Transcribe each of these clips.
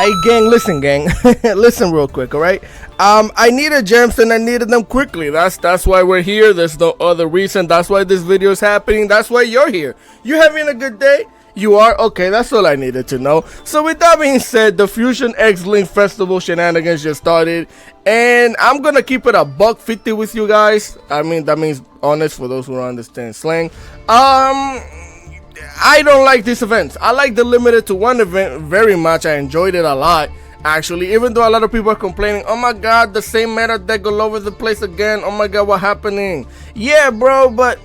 Alright, gang, listen, listen real quick, alright? I needed gems and I needed them quickly. That's why we're here. There's no other reason. That's why this video is happening. That's why you're here. You having a good day? You are? Okay, that's all I needed to know. So with that being said, the Fusion X Link Festival shenanigans just started, and I'm gonna keep it $150 with you guys. I mean, that means honest for those who don't understand slang. I don't like these events. I like the limited to one event very much. I enjoyed it a lot, actually, even though a lot of people are complaining, oh my god, the same meta deck all over the place again, oh my god, what happening? Yeah, bro, but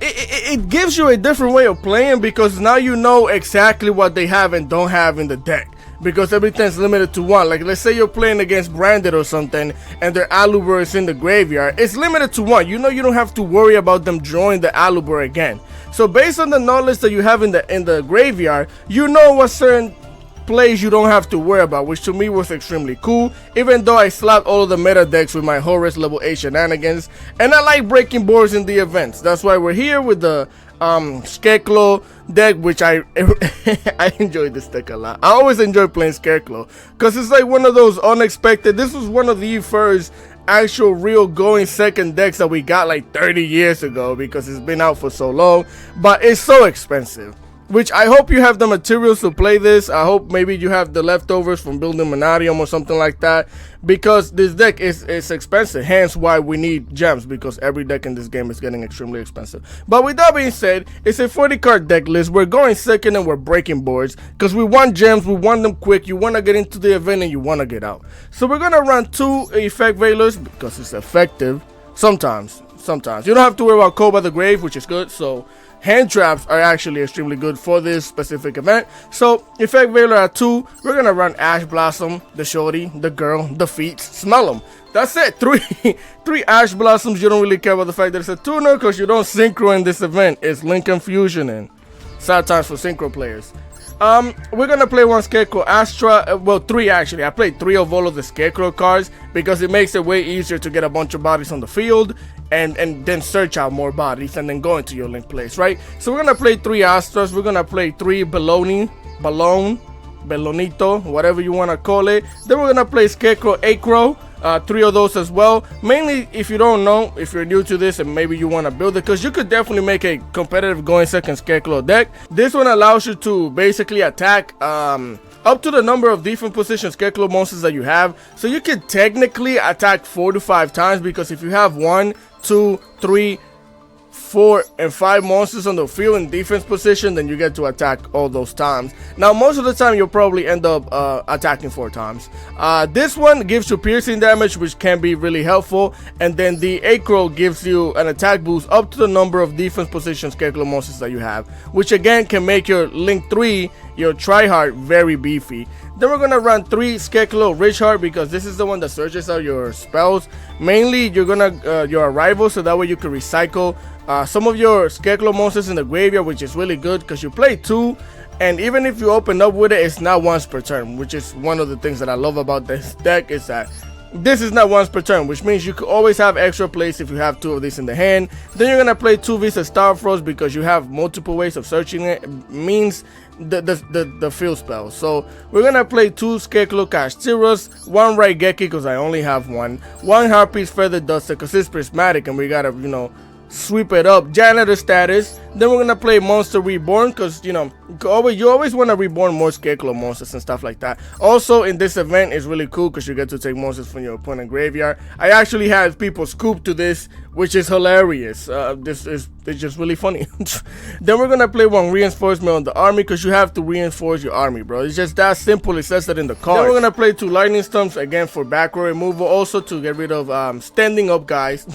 it gives you a different way of playing, because now you know exactly what they have and don't have in the deck, because everything's limited to one. Like, let's say you're playing against Branded or something and their Aluber is in the graveyard, it's limited to one. You know, you don't have to worry about them drawing the Aluber again. So based on the knowledge that you have in the graveyard, you know what certain plays you don't have to worry about, which to me was extremely cool, even though I slapped all of the meta decks with my Horus level 8 shenanigans. And I like breaking boards in the events. That's why we're here with the Scarecrow deck, which I enjoyed this deck a lot. I always enjoy playing Scarecrow because it's like one of those unexpected. This was one of the first actual real going second decks that we got like 30 years ago, because it's been out for so long, but it's so expensive. Which I hope you have the materials to play this. I hope maybe you have the leftovers from building Manarium or something like that, because this deck is expensive, hence why we need gems, because every deck in this game is getting extremely expensive. But with that being said, it's a 40 card deck list. We're going second and we're breaking boards because we want gems, we want them quick. You want to get into the event and you want to get out. So we're going to run 2 effect veilers because it's effective. Sometimes you don't have to worry about Cobra the Grave, which is good. So hand traps are actually extremely good for this specific event. So effect veiler at 2, we're gonna run Ash Blossom, the shorty, the girl, the feet, smell them. That's it. Three Ash Blossoms. You don't really care about the fact that it's a tuner because you don't synchro in this event. It's Link Confusion and sad times for synchro players. We're gonna play 1 Scarecrow Astra, well 3 actually. I played 3 of all of the Scarecrow cards because it makes it way easier to get a bunch of bodies on the field and then search out more bodies and then go into your link place, right? So we're gonna play 3 Astras, we're gonna play 3 Bellonito, whatever you wanna call it. Then we're gonna play Scarecrow Acro, 3 of those as well. Mainly, if you don't know, if you're new to this and maybe you want to build it, because you could definitely make a competitive going second Scarecrow deck. This one allows you to basically attack up to the number of different position Scarecrow monsters that you have. So you could technically attack 4 to 5 times, because if you have 1, 2, 3, 4 and 5 monsters on the field in defense position, then you get to attack all those times. Now most of the time you'll probably end up attacking 4 times. This one gives you piercing damage, which can be really helpful, and then the Acro gives you an attack boost up to the number of defense position Scarecrow monsters that you have, which again can make your Link 3, your tryhard, very beefy. Then we're gonna run 3 Scarecrow Richheart, because this is the one that searches out your spells. Mainly you're gonna your arrival, so that way you can recycle some of your Scarecrow monsters in the graveyard, which is really good because you play 2, and even if you open up with it, it's not once per turn, which is one of the things that I love about this deck, is that this is not once per turn, which means you could always have extra plays if you have 2 of these in the hand. Then you're gonna play 2 Visa Starfrost, because you have multiple ways of searching it. It means the field spell. So we're gonna play 2 Scarecrow Kashtira's, 1 Raigeki because I only have 1 Harpy's Feather Duster because it's prismatic and we gotta, you know, sweep it up. Janitor status. Then we're gonna play Monster Reborn, because you know you always want to reborn more Scarecrow monsters and stuff like that. Also in this event is really cool because you get to take monsters from your opponent graveyard. I actually had people scoop to this, which is hilarious. It's just really funny. Then we're gonna play 1 reinforcement on the army, because you have to reinforce your army, bro. It's just that simple. It says that in the card. Then we're gonna play 2 lightning stumps, again for back row removal, also to get rid of standing up guys.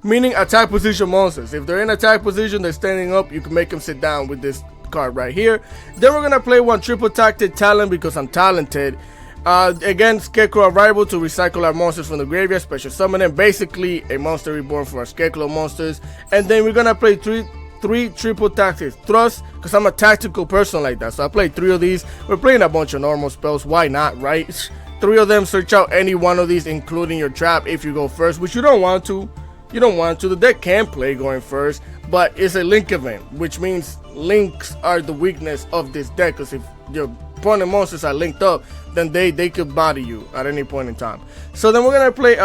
Meaning attack position monsters. If they're in attack position, they're standing up, you can make them sit down with this card right here. Then we're gonna play 1 triple tactic talent, because I'm talented. Again, Scarecrow Arrival to recycle our monsters from the graveyard, special summon them, basically a monster reborn for our Scarecrow monsters. And then we're gonna play 3 triple tactics thrust, because I'm a tactical person like that, so I played 3 of these. We're playing a bunch of normal spells, why not, right? 3 of them, search out any one of these, including your trap if you go first, which you don't want to. The deck can play going first, but it's a link event, which means links are the weakness of this deck, because if your opponent monsters are linked up, then they could body you at any point in time. So then we're gonna play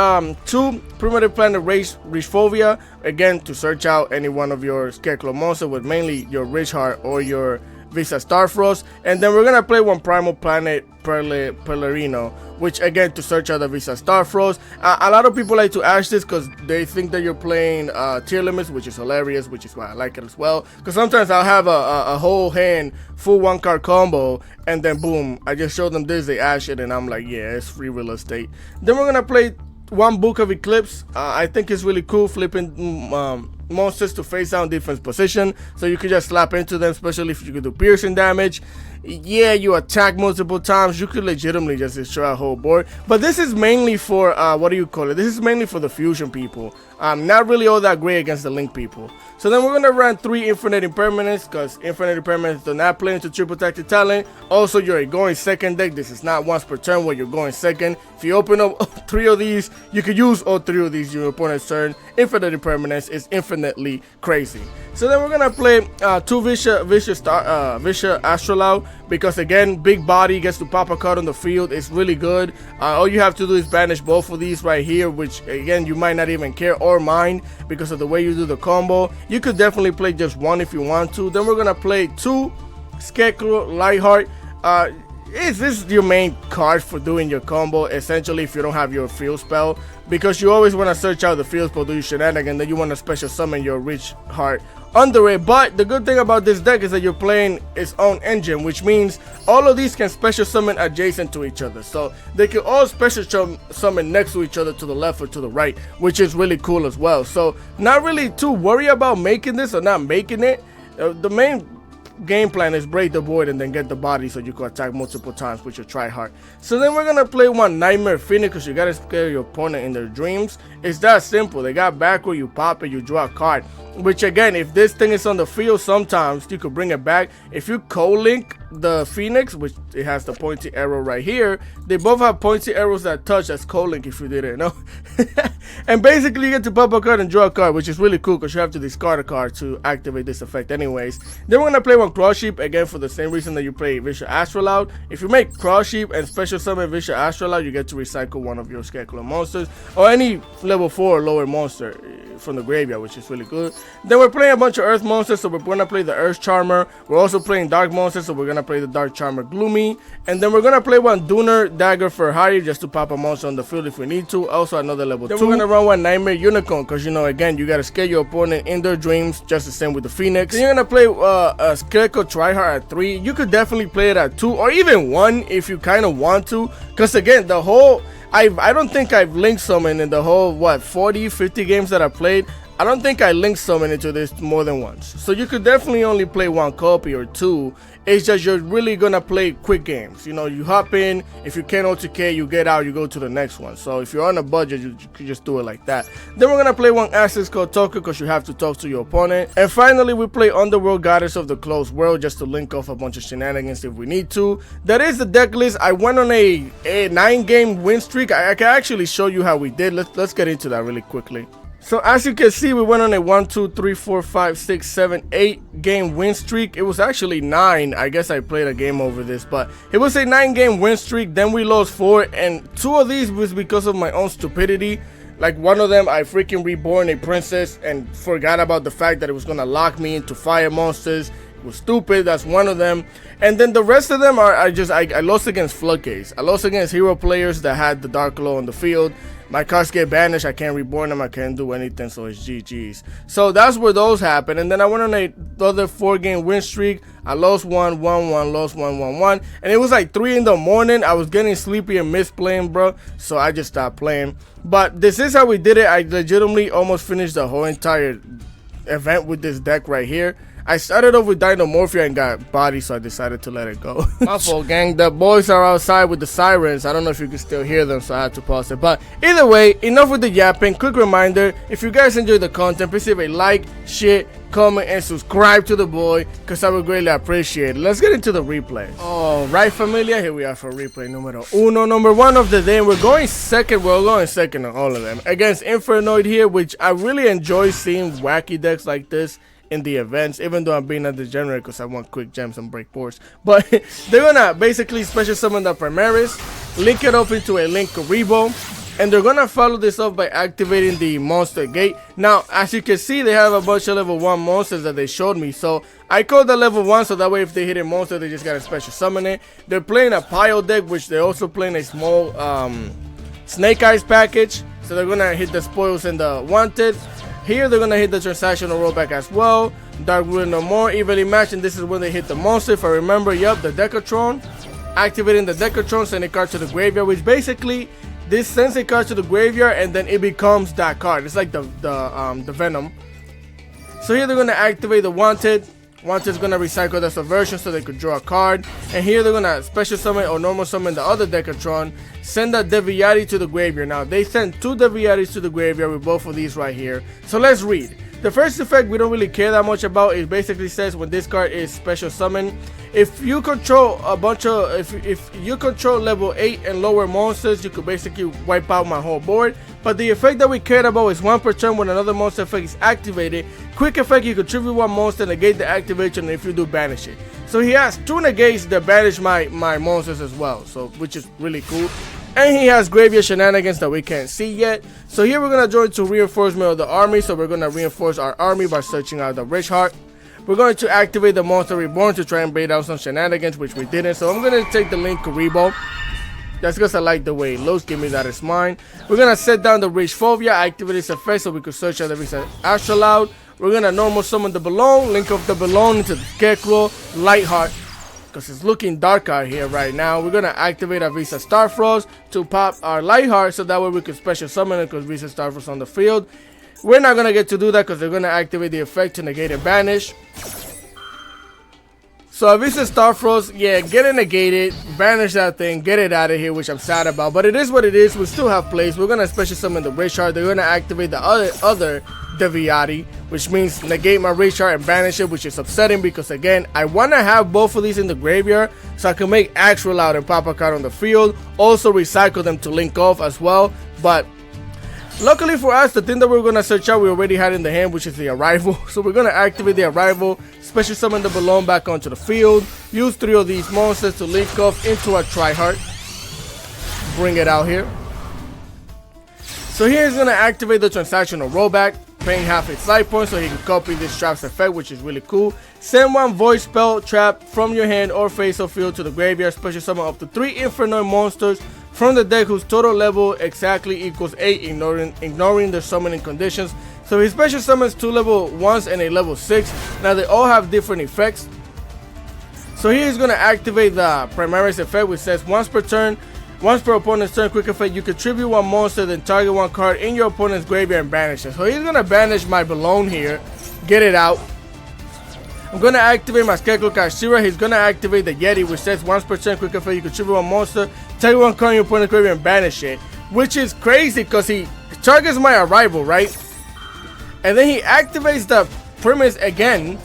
2 Primitive Planet Richphobia, again to search out any one of your Scarecrow monster with mainly your Rich Heart or your Visa Starfrost, and then we're gonna play 1 Primal Planet Pelerino, which again to search out the Visa Starfrost. A lot of people like to ash this because they think that you're playing tier limits, which is hilarious, which is why I like it as well. Because sometimes I'll have a whole hand full 1-card combo, and then boom, I just show them this, they ash it, and I'm like, yeah, it's free real estate. Then we're gonna play 1 Book of Eclipse. I think it's really cool flipping monsters to face down defense position, so you can just slap into them, especially if you can do piercing damage. Yeah, you attack multiple times, you could legitimately just destroy a whole board. But this is mainly for this is mainly for the fusion people. Not really all that great against the link people. So then we're gonna run 3 Infinite Impermanence, because Infinite Impermanence do not play into triple tactic talent. Also, you're going second deck. This is not once per turn where you're going second. If you open up 3 of these, you could use all 3 of these your opponent's turn. Infinite Impermanence is infinitely crazy. So then we're gonna play 2 Visha Astrolabe, because again, big body, gets to pop a card on the field. It's really good. All you have to do is banish both of these right here, which again you might not even care or mind because of the way you do the combo. You could definitely play just 1 if you want to. Then we're gonna play 2 Scarecrow Lightheart. Is this your main card for doing your combo, essentially, if you don't have your field spell? Because you always want to search out the field spell, do your shenanigans, then you want to special summon your Rich Heart under it. But the good thing about this deck is that you're playing its own engine, which means all of these can special summon adjacent to each other. So they can all special summon next to each other, to the left or to the right, which is really cool as well. So not really too worried about making this or not making it. The main game plan is break the board and then get the body so you can attack multiple times with your tryhard. So then we're gonna play 1 Nightmare Phoenix, because you gotta scare your opponent in their dreams. It's that simple. They got backward, you pop it, you draw a card. Which again, if this thing is on the field, sometimes you could bring it back. If you co-link the Phoenix, which it has the pointy arrow right here, they both have pointy arrows that touch. That's co-link if you didn't know. And basically you get to pop a card and draw a card, which is really cool because you have to discard a card to activate this effect anyways. Then we're gonna play 1 Cross Sheep, again for the same reason that you play Visha Astrolabe. If you make Cross Sheep and special summon Visha Astrolabe, you get to recycle 1 of your Scarecrow monsters or any level 4 or lower monster from the graveyard, which is really good. Then we're playing a bunch of Earth monsters, so we're gonna play the Earth Charmer. We're also playing Dark monsters, so we're gonna play the Dark Charmer Gloomy. And then we're gonna play 1 Duner Dagger for Harry, just to pop a monster on the field if we need to. Also another level 2. Then we're gonna run 1 Nightmare Unicorn, because you know, again, you gotta scare your opponent in their dreams, just the same with the Phoenix. Then you're gonna play a Scarecrow Tryhard at 3. You could definitely play it at 2 or even 1 if you kind of want to, because again, the whole I don't think I've linked summoned in the whole 40-50 games that I played. I don't think I linked summon into this more than once. So you could definitely only play 1 copy or 2. It's just you're really gonna play quick games. You know, you hop in, if you can't OTK, you get out, you go to the next one. So if you're on a budget, you could just do it like that. Then we're gonna play 1 Access Code Talker, because you have to talk to your opponent. And finally, we play Underworld Goddess of the Closed World, just to link off a bunch of shenanigans if we need to. That is the deck list. I went on a 9-game win streak. I can actually show you how we did. Let's get into that really quickly. So as you can see, we went on a 1, 2, 3, 4, 5, 6, 7, 8 game win streak. It was actually 9. I guess I played a game over this, but it was a 9-game win streak. Then we lost 4, and 2 of these was because of my own stupidity. Like one of them, I freaking reborn a princess and forgot about the fact that it was gonna lock me into fire monsters. It was stupid. That's one of them. And then the rest of them are I lost against Floodgates. I lost against hero players that had the Dark Glow on the field. My cards get banished, I can't reborn them, I can't do anything, so it's GG's. So that's where those happen. And then I went on another 4-game win streak. I lost 1, won 1, lost 1, won 1. And it was like 3 in the morning. I was getting sleepy and missed playing, bro. So I just stopped playing. But this is how we did it. I legitimately almost finished the whole entire event with this deck right here. I started off with Dinomorphia and got body, so I decided to let it go. My fault, gang. The boys are outside with the sirens. I don't know if you can still hear them, so I had to pause it. But either way, enough with the yapping. Quick reminder, if you guys enjoy the content, please leave a like, share, comment, and subscribe to the boy, because I would greatly appreciate it. Let's get into the replay. Alright, familia, here we are for replay number 1 of the day. And we're going second on all of them against Infernoid here, which I really enjoy seeing wacky decks like this in the events, even though I'm being a degenerate because I want quick gems and break boards. But they're gonna basically special summon the Primaris, link it up into a Link Karibo, and they're gonna follow this up by activating the monster gate. Now, as you can see, they have a bunch of level 1 monsters that they showed me, so I called the level 1 so that way if they hit a monster, they just gotta special summon it. They're playing a pile deck, which they're also playing a small Snake Eyes package, so they're gonna hit the spoils and the wanted. Here they're gonna hit the transactional rollback as well. Dark Ruler no more, evenly matched, and this is when they hit the monster. If I remember, yep, the Decatron. Activating the Decatron, send a card to the graveyard, which basically this sends a card to the graveyard and then it becomes that card. It's like the Venom. So here they're gonna activate the wanted. Wanted's gonna recycle the subversion so they could draw a card. And here they're gonna special summon or normal summon the other Decatron. Send that Deviati to the graveyard. Now they sent 2 Deviatis to the graveyard with both of these right here. So let's read. The first effect we don't really care that much about. It basically says when this card is special summoned, if you control a bunch of if you control level 8 and lower monsters, you could basically wipe out my whole board. But the effect that we cared about is 1 per turn when another monster effect is activated. Quick effect, you contribute 1 monster, negate the activation, and if you do, banish it. So he has 2 negates that banish my monsters as well, so which is really cool. And he has graveyard shenanigans that we can't see yet. So here we're going to join to reinforcement of the army. So we're going to reinforce our army by searching out the Rich Heart. We're going to activate the Monster Reborn to try and bait out some shenanigans, which we didn't. So I'm going to take the Link Karibo. That's because I like the way it looks. Give me that as mine. We're going to set down the Rich Phobia, activate its effect so we could search out the Visa Astrolaud. We're going to normal summon the Balloon, link up the Balloon into the Scarecrow, Lightheart, because it's looking dark out here right now. We're going to activate our Visa Starfrost to pop our Lightheart so that way we can special summon it because Visa Starfrost on the field. We're not going to get to do that because they're going to activate the effect to negate and banish. So Visa Starfrost, yeah, get it negated, banish that thing, get it out of here, which I'm sad about. But it is what it is. We still have plays. We're going to special summon the Richard. They're going to activate the other Deviati, which means negate my Richard and banish it, which is upsetting because, again, I want to have both of these in the graveyard so I can make actual out and pop a card on the field. Also recycle them to link off as well. But luckily for us, the thing that we're going to search out we already had in the hand, which is the Arrival. So we're going to activate the Arrival, special summon the Balloon back onto the field, use 3 of these monsters to link off into a Tri-Heart. Bring it out here. So here he's going to activate the transactional rollback, paying half its life points so he can copy this trap's effect, which is really cool. Send 1 void spell trap from your hand or face or field to the graveyard, special summon up to 3 Infernoid monsters from the deck whose total level exactly equals 8, ignoring their summoning conditions. So he special summons 2 level 1s and a level 6. Now they all have different effects. So here he's going to activate the Primaris effect, which says once per opponent's turn, quick effect, you contribute 1 monster, then target 1 card in your opponent's graveyard and banish it. So he's going to banish my Balloon here, get it out. I'm going to activate my Scarecrow Kashira. He's going to activate the Yeti, which says once per turn, quick effect, you contribute 1 monster, target 1 card in your opponent's graveyard and banish it. Which is crazy because he targets my Arrival, right? And then he activates the Premise again,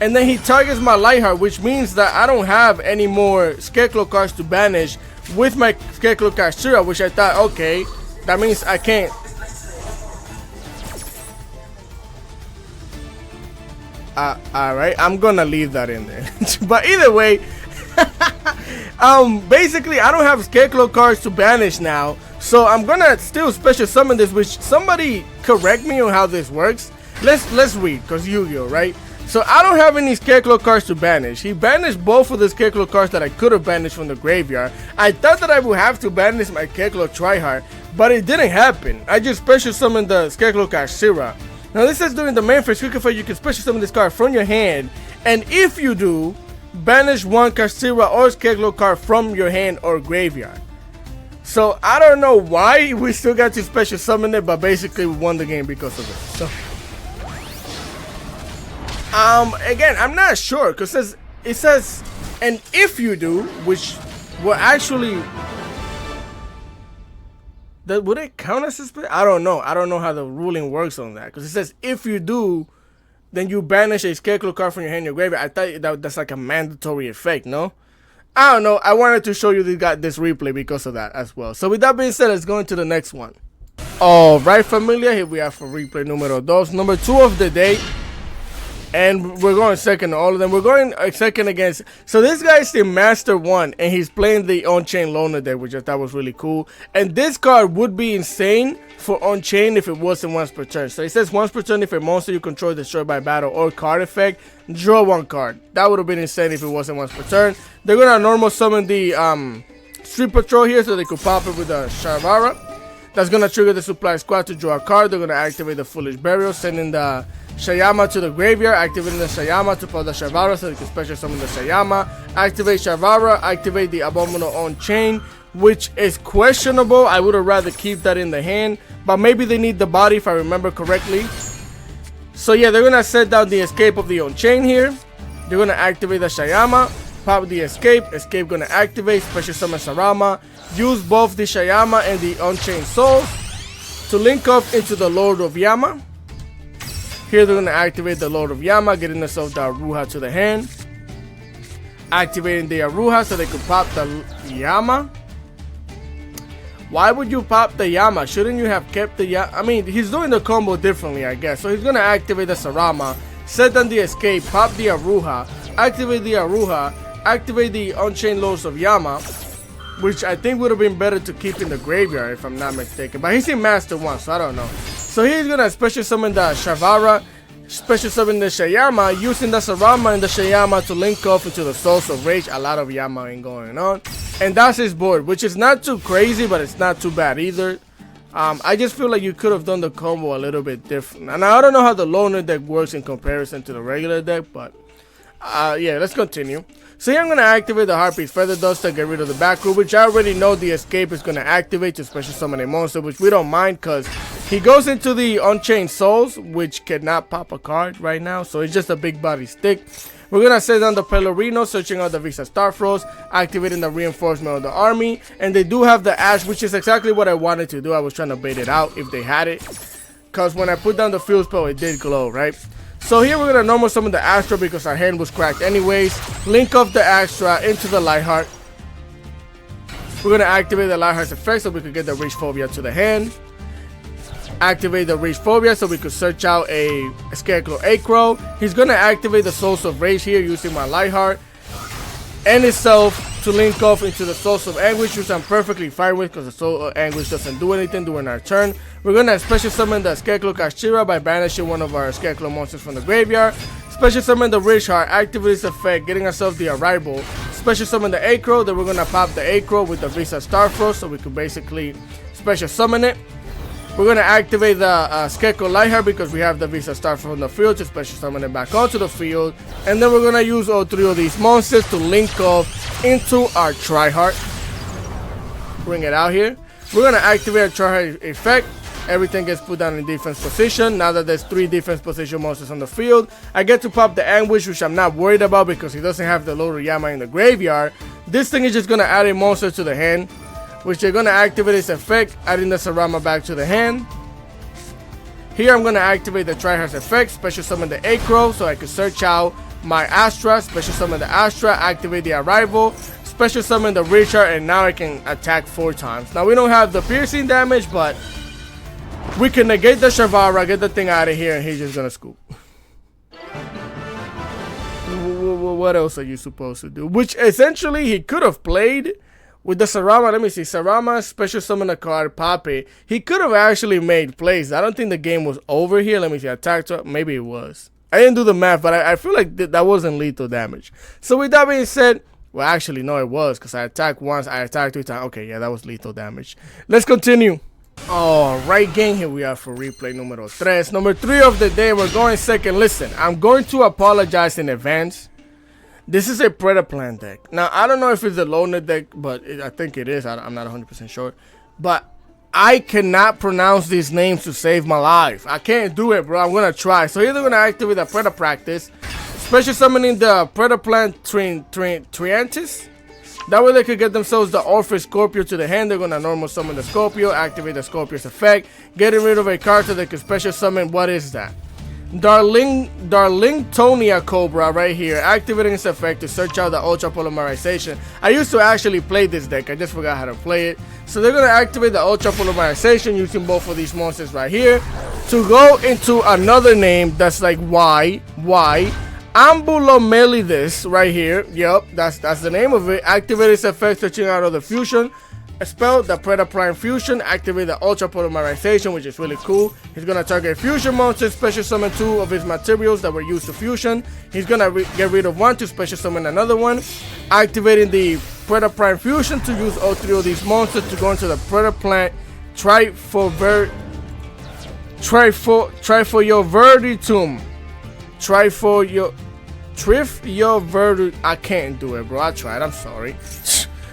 and then he targets my Lightheart, which means that I don't have any more Scarecrow cards to banish with my Scarecrow Kashira, which I thought, okay, that means I can't. Alright, I'm gonna leave that in there. But either way, basically I don't have Scarecrow cards to banish now, so I'm gonna still special summon this, which somebody correct me on how this works. Let's read, because Yu-Gi-Oh, right? So I don't have any Scarecrow cards to banish. He banished both of the Scarecrow cards that I could have banished from the graveyard. I thought that I would have to banish my Scarecrow Tri-Heart, but it didn't happen. I just special summoned the Scarecrow Kashira. Now this says during the main phase, quick effect, you can special summon this card from your hand, and if you do, banish 1 Kashira or Scarecrow card from your hand or graveyard. So I don't know why we still got to special summon it, but basically we won the game because of it. So again, I'm not sure because it says, and if you do, which will actually, would it count as a split? I don't know. I don't know how the ruling works on that because it says if you do, then you banish a Scarecrow card from your hand or graveyard. I thought that's like a mandatory effect, no? I don't know. I wanted to show you this replay because of that as well. So with that being said, let's go into the next one. All right, familia. Here we are for replay numero 2, number 2 of the day. And we're going second to all of them. We're going second against. So this guy's the Master 1, and he's playing the On-Chain Loner deck, which I thought was really cool. And this card would be insane for On-Chain if it wasn't once per turn. So it says once per turn if a monster you control is destroyed by battle or card effect, draw 1 card. That would have been insane if it wasn't once per turn. They're going to normal summon the Street Patrol here so they could pop it with a Shavara. That's going to trigger the Supply Squad to draw a card. They're going to activate the Foolish Burial, sending the Shayama to the graveyard, activating the Shayama to pull the Shavara so they can special summon the Shayama. Activate Shavara, activate the Abominable On-Chain, which is questionable. I would have rather keep that in the hand, but maybe they need the body if I remember correctly. So yeah, they're going to set down the Escape of the On-Chain here. They're going to activate the Shayama, pop the Escape going to activate, special summon Sarama, use both the Shayama and the On-Chain Souls to link up into the Lord of Yama. Here they're going to activate the Lord of Yama, getting themselves the Aruha to the hand. Activating the Aruha so they could pop the Yama. Why would you pop the Yama? Shouldn't you have kept the Yama? I mean, he's doing the combo differently, I guess. So he's going to activate the Sarama, set down the Escape, pop the Aruha, activate the Aruha, activate the Unchained Lords of Yama, which I think would have been better to keep in the graveyard if I'm not mistaken. But he's in Master 1, so I don't know. So he's going to special summon the Shavara, special summon the Shayama, using the Sarama and the Shayama to link off into the Souls of Rage. A lot of Yama going on. And that's his board, which is not too crazy, but it's not too bad either. I just feel like you could have done the combo a little bit different. And I don't know how the loner deck works in comparison to the regular deck, but yeah, let's continue. So here I'm going to activate the Harpy's Feather Dust to get rid of the back row, which I already know the Escape is going to activate to special summon a monster, which we don't mind because he goes into the Unchained Souls, which cannot pop a card right now, so it's just a big body stick. We're going to set down the Pelorino, searching out the Visa Starfrost, activating the reinforcement of the army, and they do have the Ash, which is exactly what I wanted to do. I was trying to bait it out if they had it, because when I put down the Fuel Spell, it did glow, right? So here we're going to normal summon the Astra because our hand was cracked anyways. Link off the Astra into the Lightheart. We're going to activate the Lightheart's effect so we could get the Rage Phobia to the hand. Activate the Rage Phobia so we could search out a Scarecrow Acro. He's going to activate the Souls of Rage here using my Lightheart and itself to link off into the Souls of Anguish, which I'm perfectly fine with because the Soul of Anguish doesn't do anything during our turn. We're going to special summon the Scarecrow Kashira by banishing one of our Scarecrow monsters from the graveyard. Special summon the Rage Heart, activate its effect, getting ourselves the Arrival. Special summon the Acro, then we're going to pop the Acro with the Visa Starfrost so we could basically special summon it. We're going to activate the Scarecrow Lightheart because we have the Visa Starfrost from the field to special summon it back onto the field. And then we're going to use all 3 of these monsters to link off into our Triheart. Bring it out here. We're going to activate our Triheart effect. Everything gets put down in defense position. Now that there's 3 defense position monsters on the field, I get to pop the Anguish, which I'm not worried about because he doesn't have the Lord of Yama in the graveyard. This thing is just going to add a monster to the hand, which they're going to activate its effect, adding the Sarama back to the hand. Here I'm going to activate the Triheart's effect, special summon the Acro so I can search out my Astra, special summon the Astra, activate the Arrival, special summon the Richard, and now I can attack 4 times. Now we don't have the piercing damage, but we can negate the Shavara, get the thing out of here, and he's just going to scoop. What else are you supposed to do? Which essentially he could have played with the Sarama. Let me see. Sarama, special summon a card, pop it. He could have actually made plays. I don't think the game was over here. Let me see. Attack. Maybe it was. I didn't do the math, but I feel like that wasn't lethal damage. So with that being said, well, actually, no, it was because I attacked once. I attacked 2 times. Okay, yeah, that was lethal damage. Let's continue. Alright, gang, here we are for replay numero 3. Number 3 of the day. We're going second. Listen, I'm going to apologize in advance. This is a Predaplan deck. Now, I don't know if it's a loner deck, but I think it is. I'm not 100% sure. But I cannot pronounce these names to save my life. I can't do it, bro. I'm going to try. So here they're going to activate the Preda Practice. Special summoning the Predaplan Triantis. That way they could get themselves the Orpheus Scorpio to the hand. They're going to normal summon the Scorpio, activate the Scorpio's effect, getting rid of a card so they can special summon. What is that? Darlingtonia Cobra right here, activating its effect to search out the Ultra Polymerization. I used to actually play this deck, I just forgot how to play it. So they're going to activate the Ultra Polymerization using both of these monsters right here to go into another name that's like Y. Ambulomelidus right here. Yep, that's the name of it. Activate its effect, searching out of the fusion. A spell, the Predator Prime Fusion, activate the Ultra Polymerization, which is really cool. He's gonna target fusion monsters, special summon 2 of his materials that were used to fusion. He's gonna get rid of 1 to special summon another one. Activating the Predator Prime Fusion to use all 3 of these monsters to go into the Predator Plant Trifolioverdictum. I can't do it, bro. I tried, I'm sorry.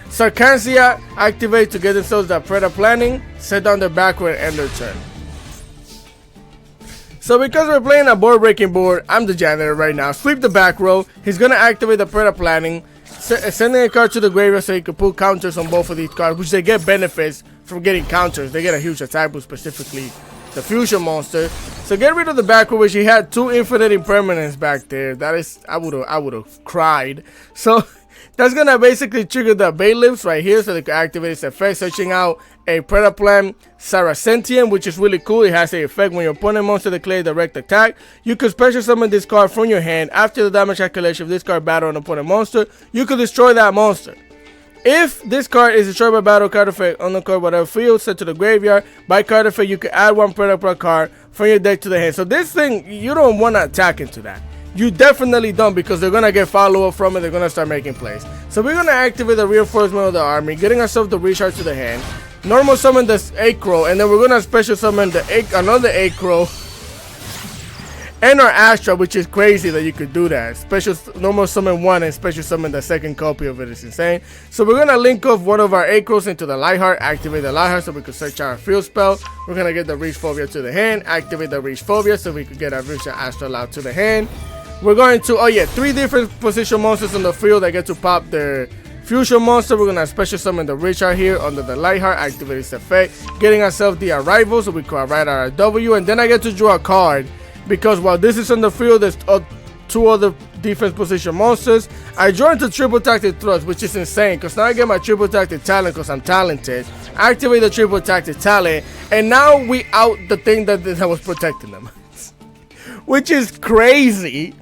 Sarcansia activate to get themselves that Predator Planning, set down their backward and end their turn. So because we're playing a board breaking board, I'm the janitor right now. Sweep the back row. He's gonna activate the Predator Planning, sending a card to the graveyard so he can put counters on both of these cards, which they get benefits from getting counters. They get a huge attack boost, specifically the fusion monster. So get rid of the back row, which he had 2 infinite impermanents back there. That is, I would have cried. So that's gonna basically trigger the bailiffs right here so they can activate its effect, searching out a Predator Plan Saracentian, which is really cool. It has the effect when your opponent monster declares direct attack. You can special summon this card from your hand. After the damage calculation of this card battle an opponent monster, you can destroy that monster. If this card is destroyed by battle card effect on the card whatever field set to the graveyard, by card effect you can add 1 Predator card from your deck to the hand. So this thing, you don't want to attack into that. You definitely don't, because they're going to get follow-up from it. They're going to start making plays. So we're going to activate the reinforcement of the army, getting ourselves the recharge to the hand. Normal summon this Acro, and then we're going to special summon another Acro and our Astra, which is crazy that you could do that. Normal summon 1 and special summon the second copy of it is insane. So we're going to link off one of our Acros into the Lightheart, activate the Lightheart so we can search our field spell. We're going to get the Reach Phobia to the hand, activate the Reach Phobia so we can get our Reach Astral out to the hand. We're going to, 3 different position monsters on the field that get to pop their fusion monster. We're going to special summon the Richard here under the Lightheart, activate its effect, getting ourselves the Arrival so we can write our W, and then I get to draw a card because while this is on the field, there's 2 other defense position monsters. I draw into Triple Tactic Thrust, which is insane because now I get my Triple Tactic Talent because I'm talented. Activate the Triple Tactic Talent, and now we out the thing that was protecting them, which is crazy.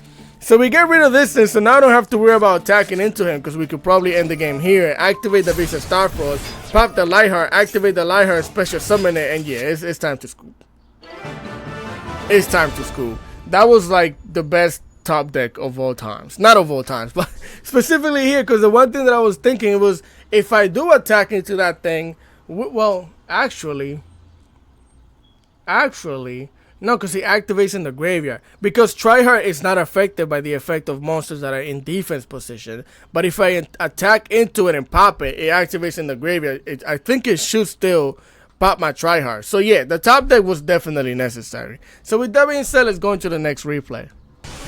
So we get rid of this thing, so now I don't have to worry about attacking into him because we could probably end the game here. Activate the Beast of Starfrost, pop the Lightheart, activate the Lightheart, special summon it, and yeah, it's time to scoop. It's time to scoop. That was like the best top deck of all times. Not of all times, but specifically here, because the one thing that I was thinking was if I do attack into that thing, well, actually, no, because he activates in the graveyard. Because Tryhard is not affected by the effect of monsters that are in defense position. But if I attack into it and pop it, it activates in the graveyard. I think it should still pop my Tryhard. So yeah, the top deck was definitely necessary. So with that being said, let's go into the next replay.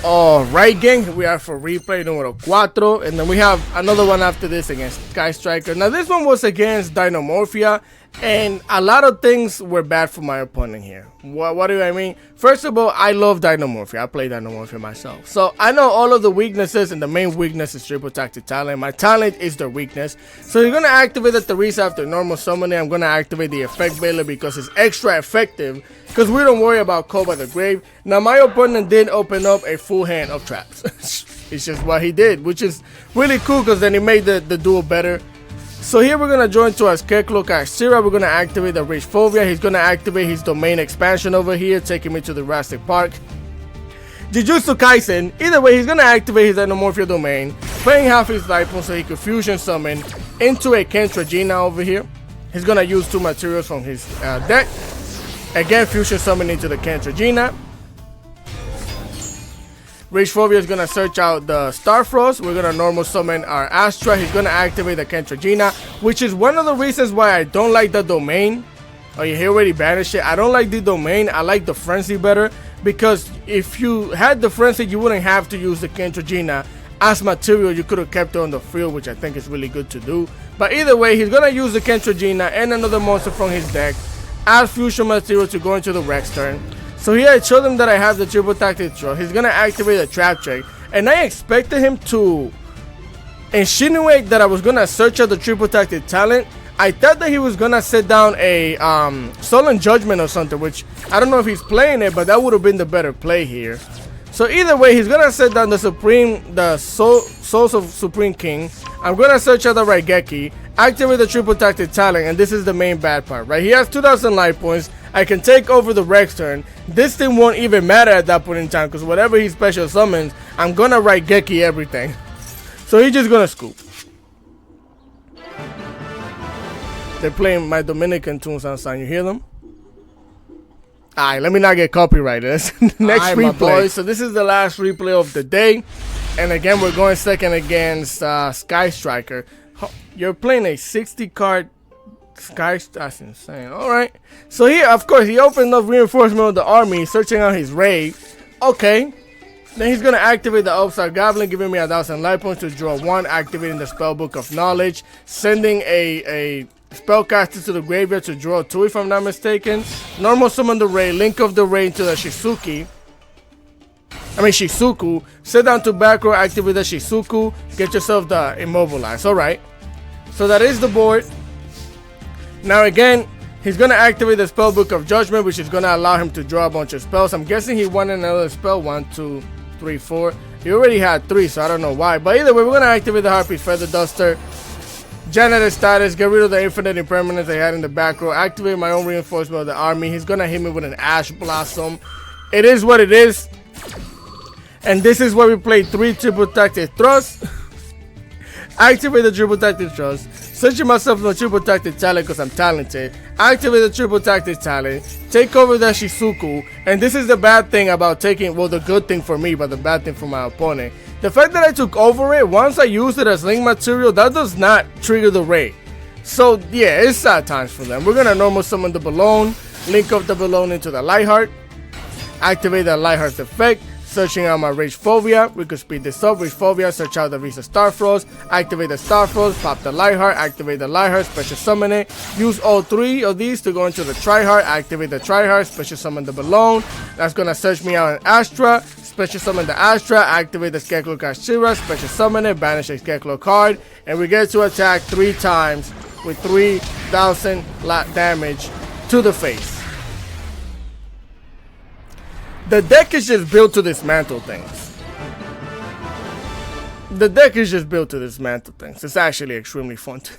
Alright gang, we are for replay numero 4. And then we have another one after this against Sky Striker. Now this one was against Dinomorphia. And a lot of things were bad for my opponent here. What do I mean? First of all, I love Dinomorphia. I play Dinomorphia myself. So I know all of the weaknesses, and the main weakness is Triple Tactic Talent. My talent is their weakness. So you're going to activate the Theresa after normal summoning. I'm going to activate the Effect Bailiff because it's extra effective. Because we don't worry about Call by the Grave. Now my opponent did open up a full hand of traps. It's just what he did, which is really cool because then he made the duel better. So here we're going to join to our Scarecrow Kaxira. We're going to activate the Rage Phobia. He's going to activate his domain expansion over here, taking me to the Rastic Park. Jujutsu Kaisen. Either way, he's going to activate his Endomorphia domain, playing half his life points so he could fusion summon into a Kentragina over here. He's going to use 2 materials from his deck. Again, fusion summon into the Kentragina. Rage Phobia is going to search out the Starfrost. We're going to normal summon our Astra. He's going to activate the Kentragina, which is one of the reasons why I don't like the domain. Oh, he already banished it. I don't like the domain. I like the Frenzy better because if you had the Frenzy, you wouldn't have to use the Kentragina as material. You could have kept it on the field, which I think is really good to do. But either way, he's going to use the Kentragina and another monster from his deck as fusion material to go into the Rex turn. So here I showed him that I have the triple tactic throw. He's gonna activate the trap check, and I expected him to insinuate that I was gonna search out the triple tactic talent. I thought that he was gonna set down a Stolen Judgment or something, which I don't know if he's playing it, but that would have been the better play here. So either way, he's gonna set down the Souls of Supreme King. I'm gonna search out the Raigeki, activate the triple tactic talent, and this is the main bad part, right? He has 2,000 life points. I can take over the Rex turn. This thing won't even matter at that point in time, because whatever he special summons, I'm gonna Raigeki everything. So he's just gonna scoop. They're playing my Dominican tunes on sound. You hear them? Alright, let me not get copyrighted. Next replay. Boys, so this is the last replay of the day. And again, we're going second against Sky Striker. You're playing a 60 card Sky. That's insane. Alright. So here, of course, he opened up reinforcement of the army, searching out his raid. Okay. Then he's going to activate the Upside Goblin, giving me 1,000 life points to draw 1, activating the Spellbook of Knowledge, sending a Spellcaster to the graveyard to draw 2, if I'm not mistaken. Normal summon the raid, link of the raid to the Shizuku. Sit down to back row, activate the Shizuku, get yourself the Immobilize. Alright. So that is the board. Now again, he's going to activate the Spellbook of Judgment, which is going to allow him to draw a bunch of spells. I'm guessing he wanted another spell. 1, 2, 3, 4. He already had 3, so I don't know why. But either way, we're going to activate the Harpy's Feather Duster. Janitor status, get rid of the infinite impermanence I had in the back row, activate my own reinforcement of the army. He's gonna hit me with an Ash Blossom. It is what it is. And this is where we play 3 triple tactic thrusts. Activate the triple tactic thrust. Searching myself in the triple tactic talent because I'm talented. Activate the triple tactic talent. Take over the Shizuku. And this is the bad thing about taking, well, the good thing for me, but the bad thing for my opponent. The fact that I took over it, once I use it as link material, that does not trigger the raid. So yeah, it's sad times for them. We're gonna normal summon the Balloon, link up the Balloon into the Lightheart, activate the Lightheart's effect, searching out my Rage Phobia. We could speed this up. Rage Phobia, search out the Visa Starfrost, activate the Starfrost, pop the Lightheart, activate the Lightheart, special summon it, use all 3 of these to go into the Triheart, activate the Triheart, special summon the Balloon. That's gonna search me out an Astra, special summon the Astra, activate the Scarecrow Kashira, special summon it, banish a Scarecrow card, and we get to attack 3 times with 3,000 damage to the face. The deck is just built to dismantle things. It's actually extremely fun too.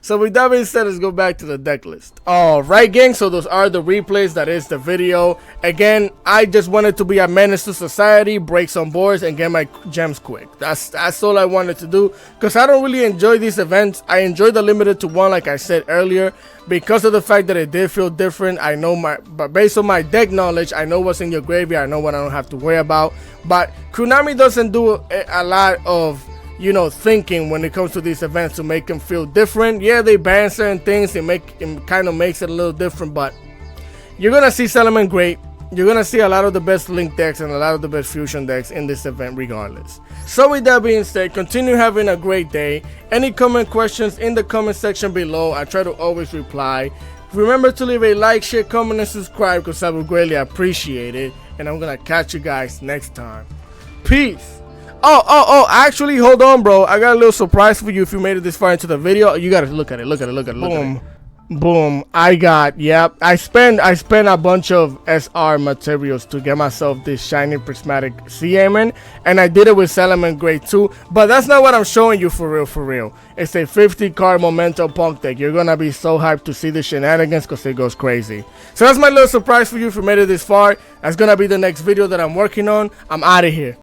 So with that being said, let's go back to the deck list. Alright gang, so those are the replays. That is the video. Again, I just wanted to be a menace to society, break some boards, and get my gems quick. That's all I wanted to do, because I don't really enjoy these events. I enjoy the limited to 1, like I said earlier, because of the fact that it did feel different. I know but based on my deck knowledge, I know what's in your graveyard. I know what I don't have to worry about. But Konami doesn't do a lot of, you know, thinking when it comes to these events to make them feel different. Yeah, they ban certain things, it kind of makes it a little different, but you're gonna see Salamence Great. You're gonna see a lot of the best Link decks and a lot of the best Fusion decks in this event regardless. So with that being said, continue having a great day. Any comment questions in the comment section below, I try to always reply. Remember to leave a like, share, comment, and subscribe, because I would greatly appreciate it. And I'm gonna catch you guys next time. Peace. Actually, hold on, bro. I got a little surprise for you if you made it this far into the video. You gotta look at it. Boom. I spent a bunch of SR materials to get myself this shiny prismatic Sea Airman, and I did it with Salamence Great too. But that's not what I'm showing you for real. It's a 50 card Memento Punk deck. You're gonna be so hyped to see the shenanigans because it goes crazy. So that's my little surprise for you if you made it this far. That's gonna be the next video that I'm working on. I'm out of here.